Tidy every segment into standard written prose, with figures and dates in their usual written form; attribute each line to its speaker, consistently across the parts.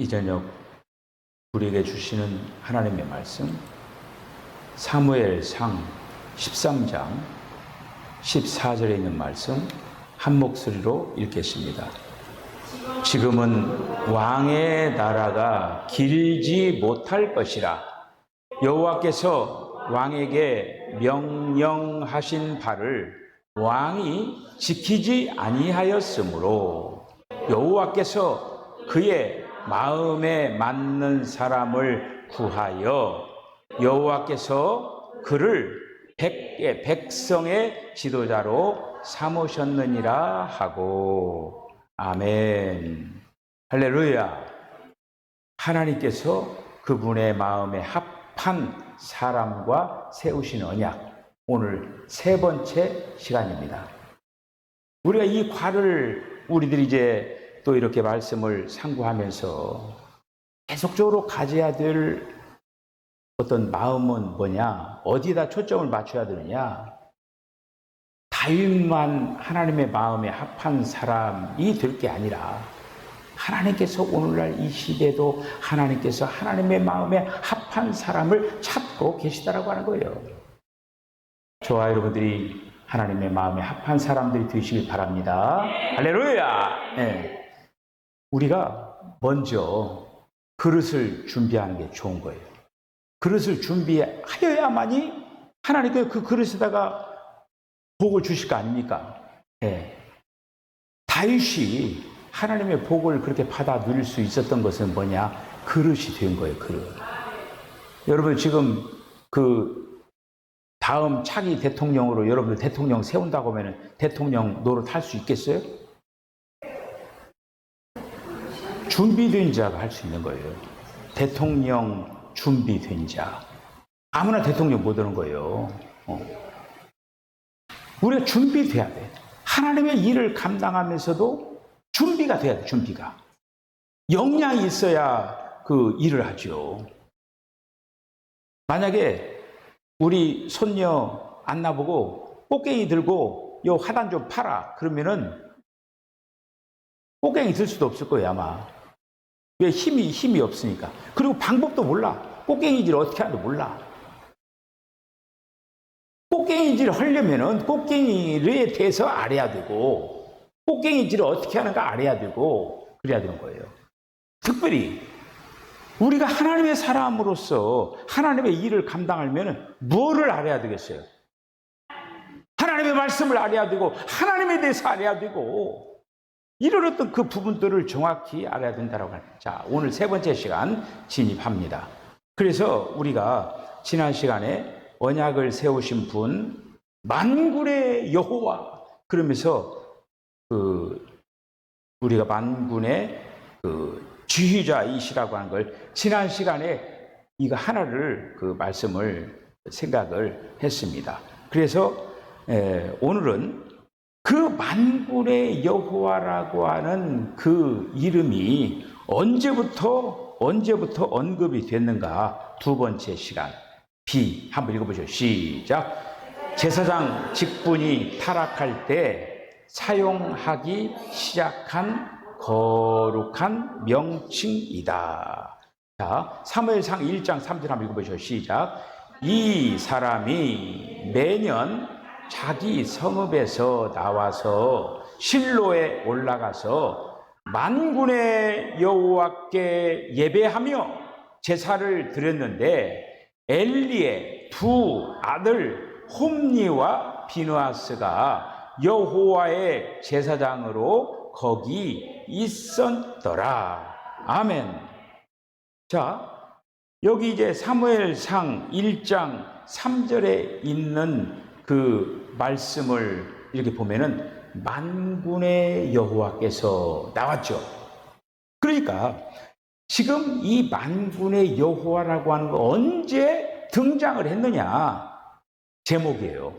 Speaker 1: 이 저녁 우리에게 주시는 하나님의 말씀 사무엘상 13장 14절에 있는 말씀 한 목소리로 읽겠습니다. 지금은 왕의 나라가 길지 못할 것이라. 여호와께서 왕에게 명령하신 바를 왕이 지키지 아니하였으므로 여호와께서 그의 마음에 맞는 사람을 구하여 여호와께서 그를 백성의 지도자로 삼으셨느니라 하고. 아멘. 할렐루야. 하나님께서 그분의 마음에 합한 사람과 세우신 언약, 오늘 세 번째 시간입니다. 우리가 이 과를 우리들이 이제 또 이렇게 말씀을 상고하면서 계속적으로 가져야 될 어떤 마음은 뭐냐? 어디에다 초점을 맞춰야 되느냐? 다윗만 하나님의 마음에 합한 사람이 될 게 아니라 하나님께서 오늘날 이 시대도 하나님께서 하나님의 마음에 합한 사람을 찾고 계시다라고 하는 거예요. 저와 여러분들이 하나님의 마음에 합한 사람들이 되시길 바랍니다. 할렐루야. 네. 우리가 먼저 그릇을 준비하는 게 좋은 거예요. 그릇을 준비하여야만이 하나님께서 그 그릇에다가 복을 주실 거 아닙니까? 네. 다윗이 하나님의 복을 그렇게 받아 누릴 수 있었던 것은 뭐냐? 그릇이 된 거예요, 그릇. 여러분 지금 그 다음 차기 대통령으로 여러분들 대통령 세운다고 하면 대통령 노릇할 수 있겠어요? 준비된 자가 할 수 있는 거예요. 대통령 준비된 자. 아무나 대통령 못 하는 거예요. 우리가 준비돼야 돼. 하나님의 일을 감당하면서도 준비가 돼야 돼, 준비가. 역량이 있어야 그 일을 하죠. 만약에 우리 손녀 안 나보고 꽃갱이 들고 요 화단 좀 팔아. 그러면은 꽃갱이 들 수도 없을 거예요, 아마. 왜? 힘이 없으니까. 그리고 방법도 몰라. 꽃갱이질을 어떻게 하는지 몰라. 꽃갱이질을 하려면은 꽃갱이에 대해서 알아야 되고, 꽃갱이질을 어떻게 하는가 알아야 되고, 그래야 되는 거예요. 특별히 우리가 하나님의 사람으로서 하나님의 일을 감당하려면 뭐를 알아야 되겠어요? 하나님의 말씀을 알아야 되고, 하나님에 대해서 알아야 되고, 이런 어떤 그 부분들을 정확히 알아야 된다고 합니다. 자, 오늘 세 번째 시간 진입합니다. 그래서 우리가 지난 시간에 언약을 세우신 분, 만군의 여호와, 그러면서 우리가 만군의 지휘자이시라고 하는 걸 지난 시간에 이거 하나를 말씀을 생각을 했습니다. 그래서 오늘은 그 만군의 여호와라고 하는 그 이름이 언제부터 언급이 됐는가? 두 번째 시간. 한번 읽어보죠. 시작. 제사장 직분이 타락할 때 사용하기 시작한 거룩한 명칭이다. 자, 사무엘상 1장 3절 한번 읽어보죠. 시작. 이 사람이 매년 자기 성읍에서 나와서 실로에 올라가서 만군의 여호와께 예배하며 제사를 드렸는데 엘리의 두 아들 홈니와 비느하스가 여호와의 제사장으로 거기 있었더라. 아멘. 자, 여기 이제 사무엘상 1장 3절에 있는 그 말씀을 이렇게 보면은 만군의 여호와께서 나왔죠. 그러니까 지금 이 만군의 여호와라고 하는 거 언제 등장을 했느냐? 제목이에요.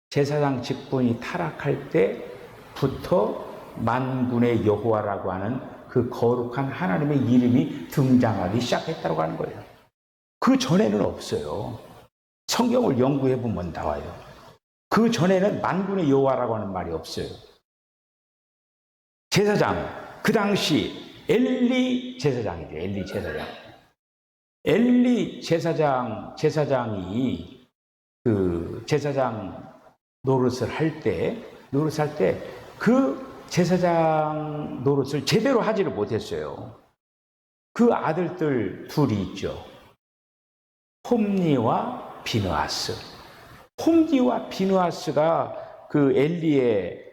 Speaker 1: 제사장 직분이 타락할 때부터 만군의 여호와라고 하는 그 거룩한 하나님의 이름이 등장하기 시작했다고 하는 거예요. 그 전에는 없어요. 성경을 연구해 보면 나와요. 그 전에는 만군의 여호와라고 하는 말이 없어요. 제사장, 그 당시 엘리 제사장이죠. 엘리 제사장. 엘리 제사장이 그 제사장 노릇을 할 때 그 제사장 노릇을 제대로 하지를 못했어요. 그 아들들 둘이 있죠. 홈니와 비느하스. 홈니와 비느하스가 그 엘리의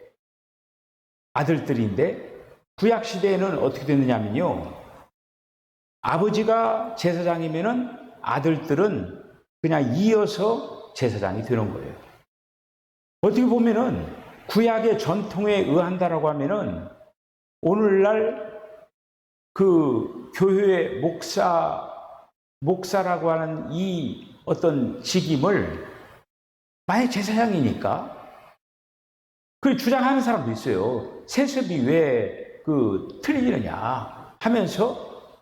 Speaker 1: 아들들인데 구약 시대에는 어떻게 됐느냐면요. 아버지가 제사장이면은 아들들은 그냥 이어서 제사장이 되는 거예요. 어떻게 보면은 구약의 전통에 의한다라고 하면은 오늘날 그 교회의 목사라고 하는 이 어떤 직임을 만약 제사장이니까 그 주장하는 사람도 있어요. 세습이 왜 그 틀리느냐 하면서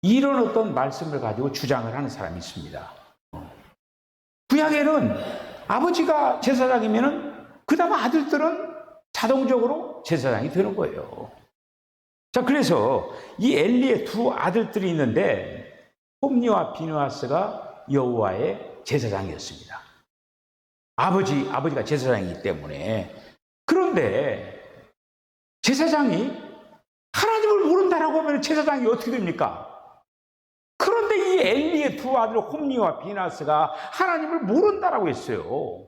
Speaker 1: 이런 어떤 말씀을 가지고 주장을 하는 사람이 있습니다. 구약에는 아버지가 제사장이면은 그 다음 아들들은 자동적으로 제사장이 되는 거예요. 자, 그래서 이 엘리의 두 아들들이 있는데 홈니와 비느하스가 여호와의 제사장이었습니다. 아버지가 제사장이기 때문에. 그런데 제사장이 하나님을 모른다라고 하면 제사장이 어떻게 됩니까? 그런데 이 엘리의 두 아들 홈니와 비느하스가 하나님을 모른다라고 했어요.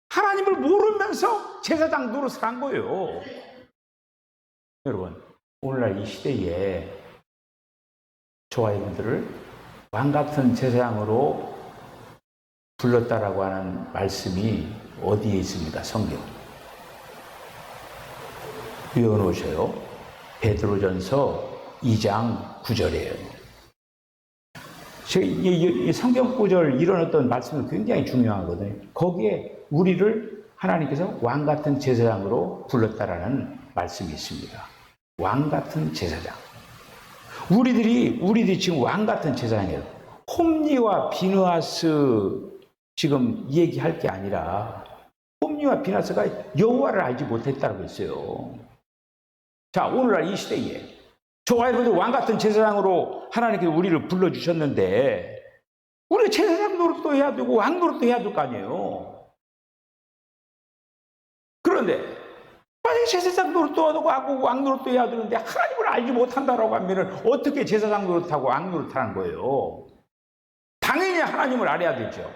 Speaker 1: 하나님을 모르면서 제사장 노릇을 한 거예요. 여러분, 오늘날 이 시대에 저와 여러분들을 왕 같은 제사장으로 불렀다라고 하는 말씀이 어디에 있습니까? 성경. 외워놓으셔요. 베드로전서 2장 9절이에요. 이 성경 구절 이런 어떤 말씀은 굉장히 중요하거든요. 거기에 우리를 하나님께서 왕 같은 제사장으로 불렀다라는 말씀이 있습니다. 왕 같은 제사장. 우리들이 지금 왕 같은 제사장이에요. 홈니와 비느하스 지금 얘기할 게 아니라 홈니와 비느하스가 여호와를 알지 못했다고 했어요. 자, 오늘날 이 시대에 저와 여러분들 왕 같은 제사장으로 하나님께서 우리를 불러주셨는데 우리가 제사장 노릇도 해야 되고 왕 노릇도 해야 될 거 아니에요. 그런데 만약에 제사장 노릇도 하고 왕 노릇도 해야 되는데 하나님을 알지 못한다라고 하면 어떻게 제사장 노릇하고 왕 노릇하는 거예요? 당연히 하나님을 알아야 되죠.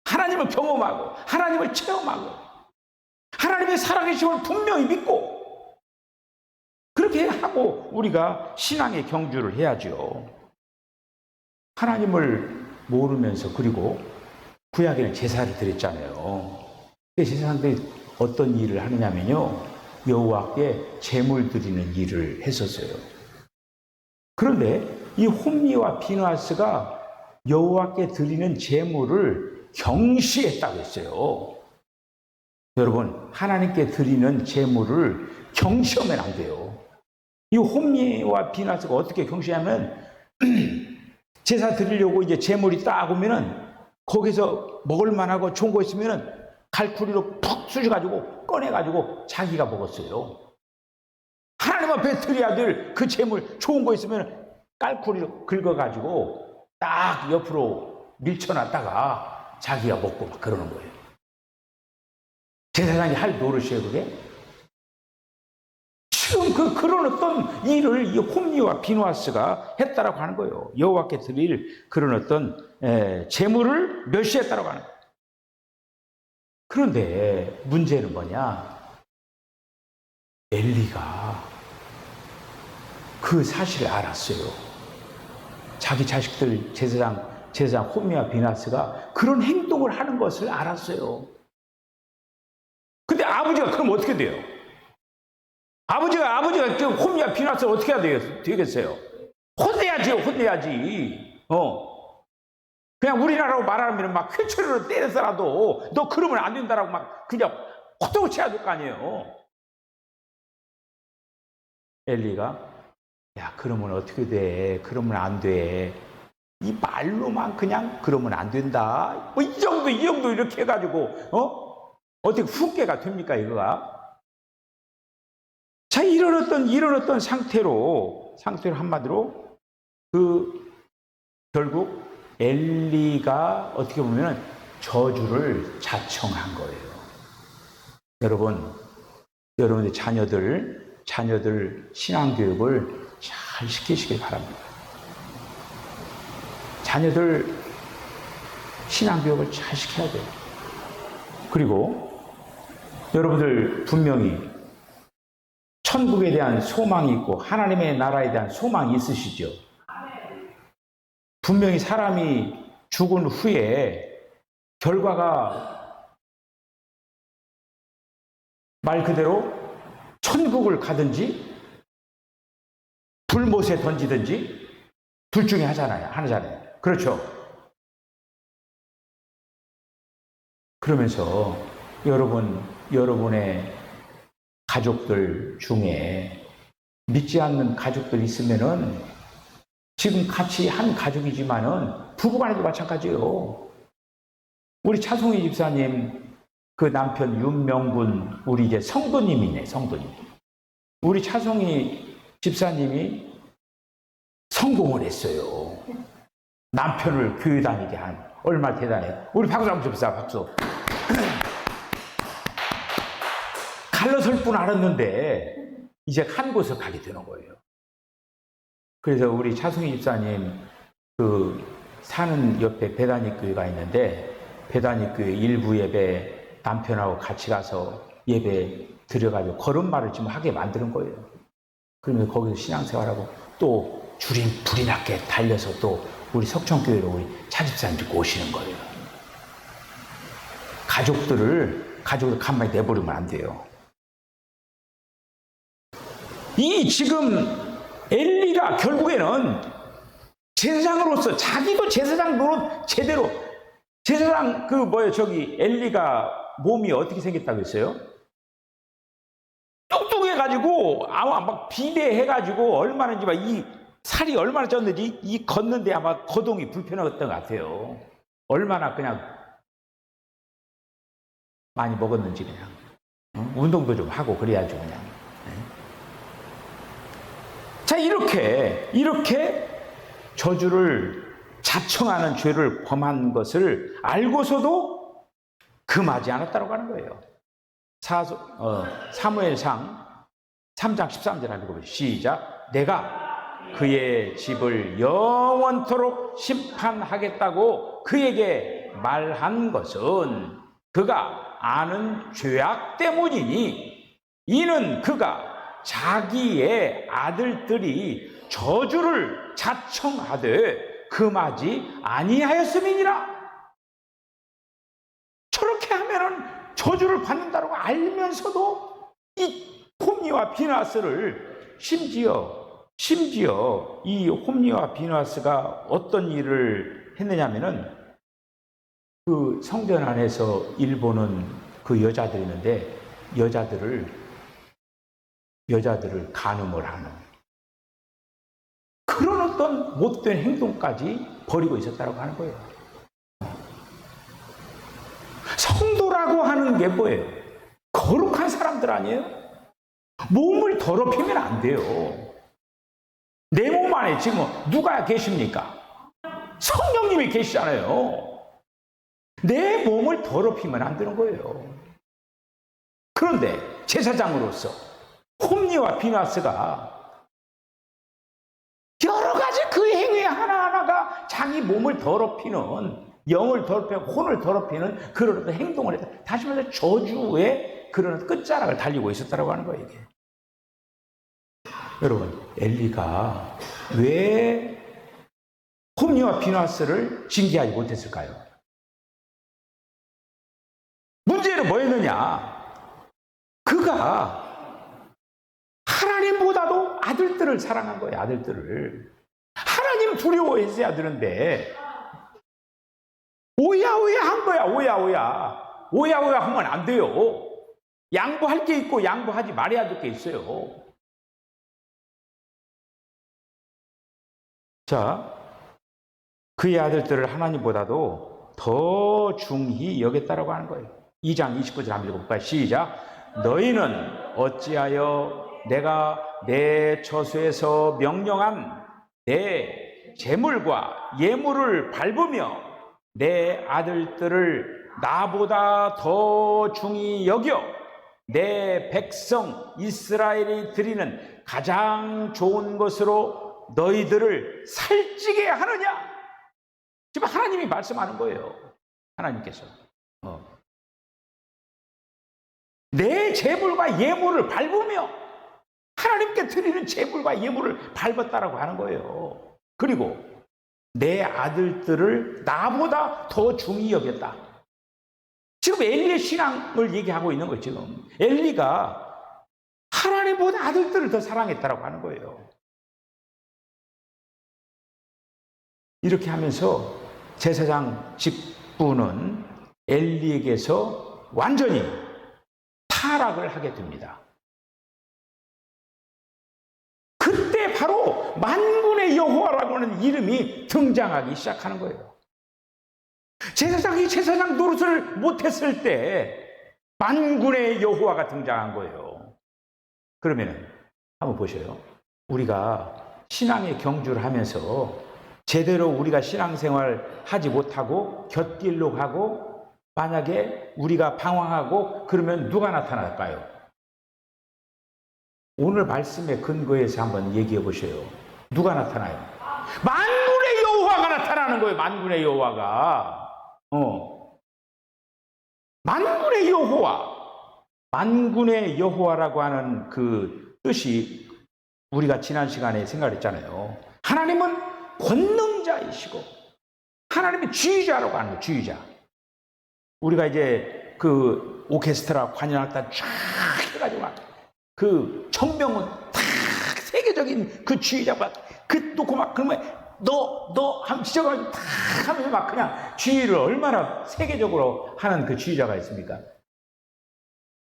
Speaker 1: 하나님을 경험하고 하나님을 체험하고 하나님의 살아계심을 분명히 믿고 그렇게 하고 우리가 신앙의 경주를 해야죠. 하나님을 모르면서 그리고 구약에는 제사를 드렸잖아요. 제사장들이 어떤 일을 하느냐면요. 여호와께 제물 드리는 일을 했었어요. 그런데 이 홈니와 비느하스가 여호와께 드리는 제물을 경시했다고 했어요. 여러분, 하나님께 드리는 제물을 경시하면 안 돼요. 이 홈니와 비느하스가 어떻게 경시하면 제사 드리려고 이제 제물이 딱 오면은 거기서 먹을 만하고 좋은 거 있으면은 갈쿠리로 푹 쑤셔가지고 꺼내가지고 자기가 먹었어요. 하나님 앞에 드려야 될 그 제물 좋은 거 있으면 깔쿠리로 긁어가지고 딱 옆으로 밀쳐놨다가 자기가 먹고 막 그러는 거예요. 제사장이 할 노릇이에요, 그게? 지금 그런 어떤 일을 이 홈니와 비느하스가 했다라고 하는 거예요. 여호와께 드릴 그런 어떤 제물을 멸시했다라고 하는 거예요. 그런데 문제는 뭐냐? 엘리가 그 사실을 알았어요. 자기 자식들 제사장 홈니와 비느하스가 그런 행동을 하는 것을 알았어요. 근데 아버지가 그럼 어떻게 돼요? 아버지가 홈니와 비느하스를 어떻게 해야 되겠어요? 혼내야지. 그냥 우리나라로 말하면 막 회초리로 때려서라도 너 그러면 안 된다라고 막 그냥 호통을 쳐야 될 거 아니에요. 엘리가 야, 그러면 어떻게 돼? 그러면 안 돼. 이 말로만 그냥 그러면 안 된다. 뭐 이 정도 이렇게 해가지고 어떻게 훈계가 됩니까 이거가? 자, 이런 어떤 상태로 상투를 한마디로 결국 엘리가 어떻게 보면 저주를 자청한 거예요. 여러분의 자녀들 신앙교육을 잘 시키시길 바랍니다. 자녀들 신앙교육을 잘 시켜야 돼요. 그리고 여러분들 분명히 천국에 대한 소망이 있고 하나님의 나라에 대한 소망이 있으시죠? 분명히 사람이 죽은 후에 결과가 말 그대로 천국을 가든지 불못에 던지든지 둘 중에 하나잖아요. 그렇죠? 그러면서 여러분의 가족들 중에 믿지 않는 가족들 있으면은 지금 같이 한 가족이지만은 부부간에도 마찬가지예요. 우리 차송희 집사님 그 남편 윤명군 우리 이제 성도님이네, 성도님. 우리 차송희 집사님이 성공을 했어요. 남편을 교회 다니게 한 얼마나 대단해요. 우리 박수 한번 줍시다, 박수. 갈라설 뿐 알았는데 이제 한 곳을 가게 되는 거예요. 그래서 우리 차승희 집사님 사는 옆에 배단위 교회가 있는데 배단위 교회 일부 예배 남편하고 같이 가서 예배 드려가지고 걸음마를 지금 하게 만드는 거예요. 그러면 거기서 신앙생활하고 또 불이 났게 달려서 또 우리 석천교회로 우리 차 집사님 듣고 오시는 거예요. 가족들 가만히 내버리면 안 돼요. 이 지금 엘리가 결국에는 제사장으로서 자기도 제사장 노릇 제대로 제사장 엘리가 몸이 어떻게 생겼다고 했어요? 똑똑해가지고 아마 막 비대해가지고 얼마나인지 막 이 살이 얼마나 쪘는지 이 걷는데 아마 거동이 불편했던 것 같아요. 얼마나 그냥 많이 먹었는지 그냥 운동도 좀 하고 그래야죠 그냥. 자 이렇게 저주를 자청하는 죄를 범한 것을 알고서도 금하지 않았다고 하는 거예요. 사무엘상 3장 13절 한번 읽어보시죠. 시작. 내가 그의 집을 영원토록 심판하겠다고 그에게 말한 것은 그가 아는 죄악 때문이니 이는 그가 자기의 아들들이 저주를 자청하되 금하지 아니하였음이니라. 저렇게 하면은 저주를 받는다고 알면서도 이 홈리와 비나스를 심지어 이 홈리와 비나스가 어떤 일을 했느냐면은 그 성전 안에서 일보는 그 여자들이 있는데 여자들을 간음을 하는 그런 어떤 못된 행동까지 벌이고 있었다고 하는 거예요. 성도라고 하는 게 뭐예요? 거룩한 사람들 아니에요? 몸을 더럽히면 안 돼요. 내 몸 안에 지금 누가 계십니까? 성령님이 계시잖아요. 내 몸을 더럽히면 안 되는 거예요. 그런데 제사장으로서 홈리와 비나스가 여러 가지 그 행위 하나하나가 자기 몸을 더럽히는, 영을 더럽히고 혼을 더럽히는 그런 행동을 했다. 다시 말해서 저주의 그런 끝자락을 달리고 있었다고 하는 거예요, 이게. 여러분, 엘리가 왜 홈리와 비나스를 징계하지 못했을까요? 문제는 뭐였느냐? 그가 하나님보다도 아들들을 사랑한 거예요, 아들들을. 하나님 두려워했어야 되는데, 오야오야 한 거야, 오야오야. 오야오야 하면 안 돼요. 양보할 게 있고 양보하지 말아야 될 게 있어요. 자, 그의 아들들을 하나님보다도 더 중히 여겼다라고 하는 거예요. 2장 29절 한번 읽어볼까요? 시작. 너희는 어찌하여 내가 내 처소에서 명령한 내 재물과 예물을 밟으며 내 아들들을 나보다 더 중히 여겨 내 백성 이스라엘이 드리는 가장 좋은 것으로 너희들을 살찌게 하느냐? 지금 하나님이 말씀하는 거예요. 하나님께서 내 재물과 예물을 밟으며, 하나님께 드리는 재물과 예물을 밟았다라고 하는 거예요. 그리고 내 아들들을 나보다 더 중히 여겼다. 지금 엘리의 신앙을 얘기하고 있는 거예요. 지금 엘리가 하나님보다 아들들을 더 사랑했다라고 하는 거예요. 이렇게 하면서 제사장 직분은 엘리에게서 완전히 타락을 하게 됩니다. 그때 바로 만군의 여호와라고 하는 이름이 등장하기 시작하는 거예요. 제사장이 제사장 노릇을 못했을 때 만군의 여호와가 등장한 거예요. 그러면 한번 보셔요. 우리가 신앙의 경주를 하면서 제대로 우리가 신앙생활 하지 못하고 곁길로 가고 만약에 우리가 방황하고 그러면 누가 나타날까요? 오늘 말씀의 근거에서 한번 얘기해 보세요. 누가 나타나요? 만군의 여호와가 나타나는 거예요. 만군의 여호와가. 만군의 여호와. 만군의 여호와라고 하는 그 뜻이 우리가 지난 시간에 생각했잖아요. 하나님은 권능자이시고 하나님이 지휘자라고 하는 거예요. 지휘자. 우리가 이제 그 오케스트라 관현악단 쫙 해가지고 막 그 청명은 탁 세계적인 그 지휘자가 그 놓고 막 그러면 너 하면 지적을 탁 하면서 막 그냥 지휘를 얼마나 세계적으로 하는 그 지휘자가 있습니까?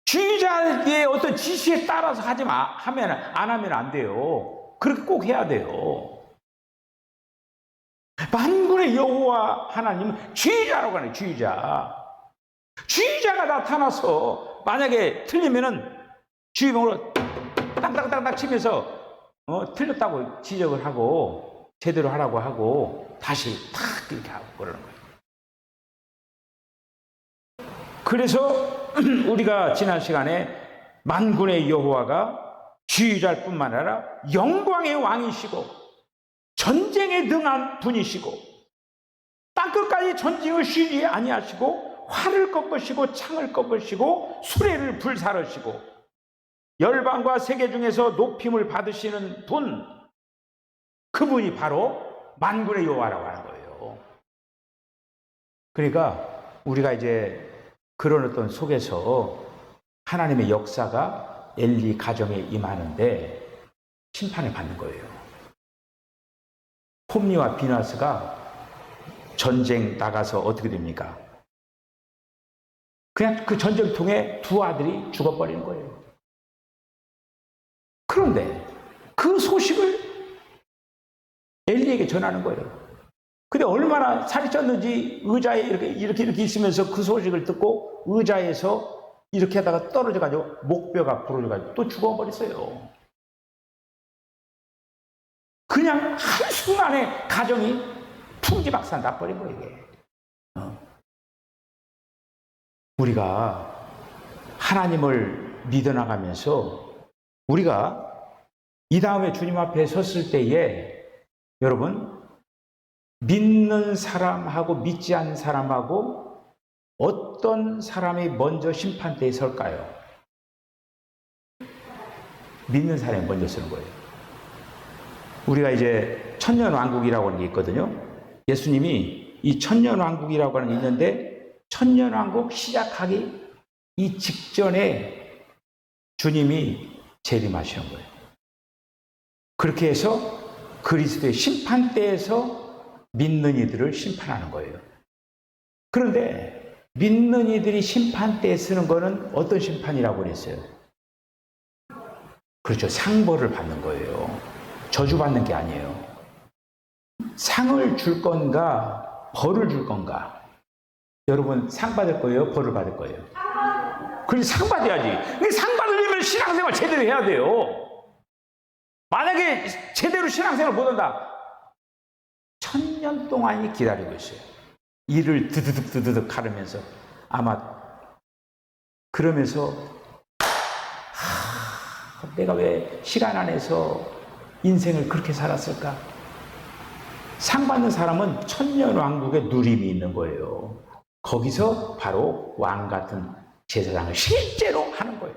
Speaker 1: 지휘자의 어떤 지시에 따라서 하지 마 하면 안 하면 안 돼요. 그렇게 꼭 해야 돼요. 만군의 여호와 하나님은 지휘자라고 하는 지휘자. 지휘자가 나타나서 만약에 틀리면은 주의봉으로 땅땅땅땅 치면서 틀렸다고 지적을 하고 제대로 하라고 하고 다시 탁 이렇게 하고 그러는 거예요. 그래서 우리가 지난 시간에 만군의 여호와가 지휘자일 뿐만 아니라 영광의 왕이시고 전쟁에 능한 분이시고 땅끝까지 전쟁을 쉬지 아니하시고 활을 꺾으시고 창을 꺾으시고 수레를 불사르시고 열방과 세계 중에서 높임을 받으시는 분, 그분이 바로 만군의 여호와라고 하는 거예요. 그러니까 우리가 이제 그런 어떤 속에서 하나님의 역사가 엘리 가정에 임하는데 심판을 받는 거예요. 홈리와 비나스가 전쟁 나가서 어떻게 됩니까? 그냥 그 전쟁통에 두 아들이 죽어버리는 거예요. 그런데 그 소식을 엘리에게 전하는 거예요. 근데 얼마나 살이 쪘는지 의자에 이렇게 있으면서 그 소식을 듣고 의자에서 이렇게 하다가 떨어져가지고 목뼈가 부러져가지고 또 죽어버렸어요. 그냥 한순간에 가정이 풍지박산 나버린 거예요, 이게. 우리가 하나님을 믿어나가면서 우리가 이 다음에 주님 앞에 섰을 때에 여러분 믿는 사람하고 믿지 않는 사람하고 어떤 사람이 먼저 심판대에 설까요? 믿는 사람이 먼저 서는 거예요. 우리가 이제 천년왕국이라고 하는 게 있거든요. 예수님이 이 천년왕국이라고 하는 게 있는데 천년왕국 시작하기 이 직전에 주님이 재림하시는 거예요. 그렇게 해서 그리스도의 심판대에서 믿는 이들을 심판하는 거예요. 그런데 믿는 이들이 심판대에 서는 거는 어떤 심판이라고 그랬어요? 그렇죠. 상벌을 받는 거예요. 저주받는 게 아니에요. 상을 줄 건가 벌을 줄 건가? 여러분 상 받을 거예요? 벌을 받을 거예요? 그래서 상 받아야지. 근데 상 받으려면 신앙생활 제대로 해야 돼요. 만약에 제대로 신앙생활을 못한다, 1000년 동안이 기다리고 있어요. 이를 드드득 하면서 아마 그러면서 내가 왜 시간 안에서 인생을 그렇게 살았을까? 상 받는 사람은 천년왕국의 누림이 있는 거예요. 거기서 바로 왕 같은 제사장을 실제로 하는 거예요.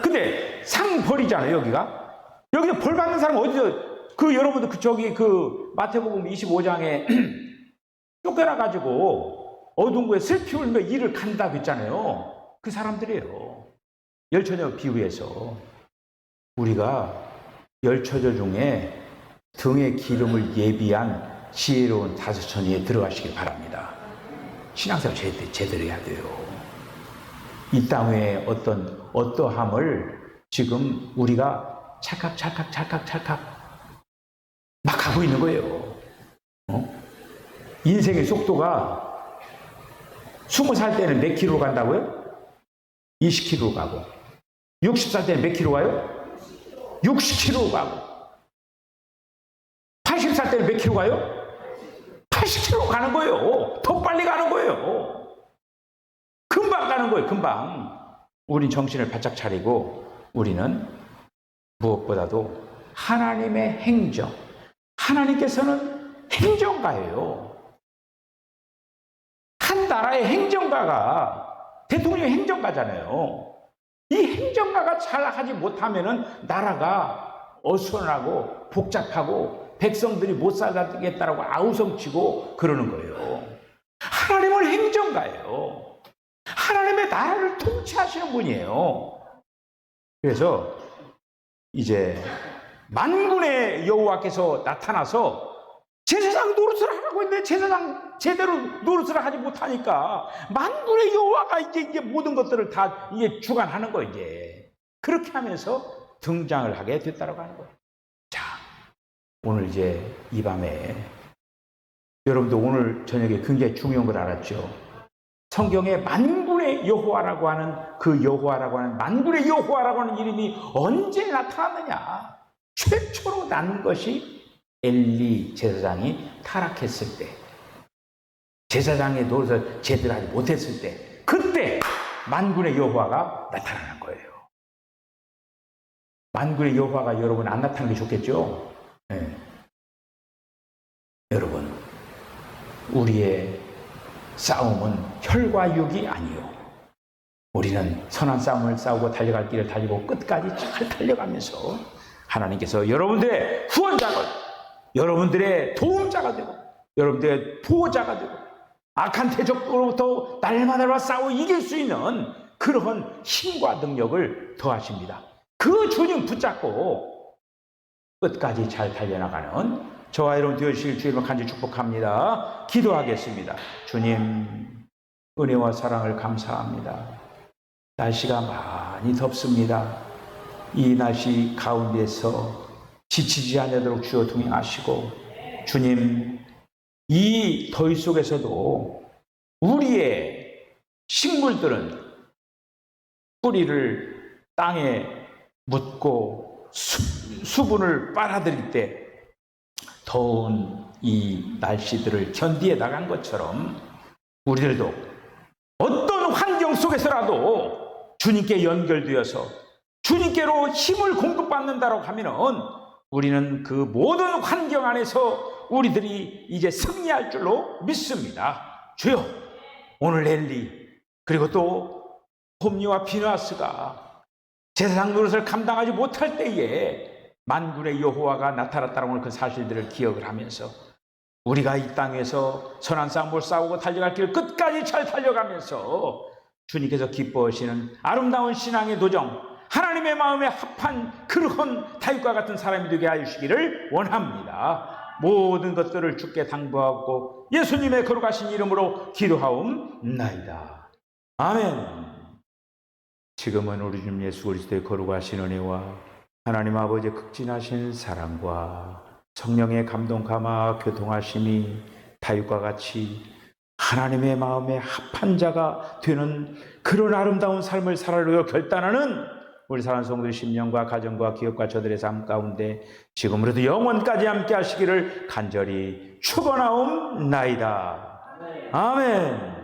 Speaker 1: 근데 상 벌이잖아요, 여기서 벌 받는 사람 어디서, 여러분들 마태복음 25장에 쫓겨나가지고 어둠구에 슬피 울며 이를 간다고 했잖아요. 그 사람들이에요. 열처녀 비유에서 우리가 열처녀 중에 등에 기름을 예비한 지혜로운 다섯처녀에 들어가시길 바랍니다. 신앙생활 제대로 해야 돼요. 이 땅의 어떠함을 지금 우리가 찰칵 막 가고 있는 거예요. 인생의 속도가 20살 때는 몇 킬로 간다고요? 20km 가고, 60살 때는 몇 킬로 가요? 60km 가고, 80살 때는 몇 킬로 가요? 80km 가는 거예요. 더 빨리 가는 거예요. 금방 가는 거예요, 금방. 우린 정신을 바짝 차리고, 우리는 무엇보다도 하나님의 행정, 하나님께서는 행정가예요. 한 나라의 행정가가 대통령이 행정가잖아요. 이 행정가가 잘하지 못하면은 나라가 어수선하고 복잡하고 백성들이 못 살겠다라고 아우성치고 그러는 거예요. 하나님은 행정가예요. 하나님의 나라를 통치하시는 분이에요. 그래서 이제 만군의 여호와께서 나타나서 제사장 노릇을 하라고 했는데 제사장 제대로 노릇을 하지 못하니까 만군의 여호와가 이제 모든 것들을 다 이제 주관하는 거예요. 이제 그렇게 하면서 등장을 하게 됐다라고 하는 거예요. 자, 오늘 이제 이 밤에 여러분도 오늘 저녁에 굉장히 중요한 걸 알았죠. 성경에 만군의 여호와라고 하는 만군의 여호와라고 하는 이름이 언제 나타났느냐? 최초로 난 것이 엘리 제사장이 타락했을 때, 제사장의 노릇을 제대로 하지 못했을 때, 그때 만군의 여호와가 나타나는 거예요. 만군의 여호와가 여러분 안 나타나는 게 좋겠죠? 네. 여러분, 우리의 싸움은 혈과 육이 아니요, 우리는 선한 싸움을 싸우고 달려갈 길을 달리고 끝까지 잘 달려가면서 하나님께서 여러분들의 후원자가, 여러분들의 도움자가 되고 여러분들의 보호자가 되고 악한 대적으로부터 날마다 싸워 이길 수 있는 그러한 힘과 능력을 더하십니다. 그 주님 붙잡고 끝까지 잘 달려나가는 저와 여러분 되어주실 주님을 간절히 축복합니다. 기도하겠습니다. 주님, 은혜와 사랑을 감사합니다. 날씨가 많이 덥습니다. 이 날씨 가운데서 지치지 않도록 주여 동행하시고, 주님, 이 더위 속에서도 우리의 식물들은 뿌리를 땅에 묻고 수분을 빨아들일 때 더운 이 날씨들을 견디어 나간 것처럼 우리들도 어떤 환경 속에서라도 주님께 연결되어서 주님께로 힘을 공급받는다고 하면은 우리는 그 모든 환경 안에서 우리들이 이제 승리할 줄로 믿습니다. 주여, 오늘 엘리 그리고 또 홈리와 비누아스가 제사장 노릇을 감당하지 못할 때에 만군의 여호와가 나타났다는 오늘 그 사실들을 기억을 하면서 우리가 이 땅에서 선한 싸움을 싸우고 달려갈 길을 끝까지 잘 달려가면서 주님께서 기뻐하시는 아름다운 신앙의 도정, 하나님의 마음에 합한 그러한 다윗과 같은 사람이 되게 하시기를 원합니다. 모든 것들을 주께 당부하고 예수님의 거룩하신 이름으로 기도하옵나이다. 아멘. 지금은 우리 주님 예수 그리스도의 거룩하신 은혜와 하나님 아버지의 극진하신 사랑과 성령의 감동 감화 교통하심이 다윗과 같이 하나님의 마음에 합한 자가 되는 그런 아름다운 삶을 살아가려 결단하는 우리 사랑하는 성도들 심령과 가정과 기업과 저들의 삶 가운데 지금으로도 영원까지 함께 하시기를 간절히 축원하옵나이다. 아멘.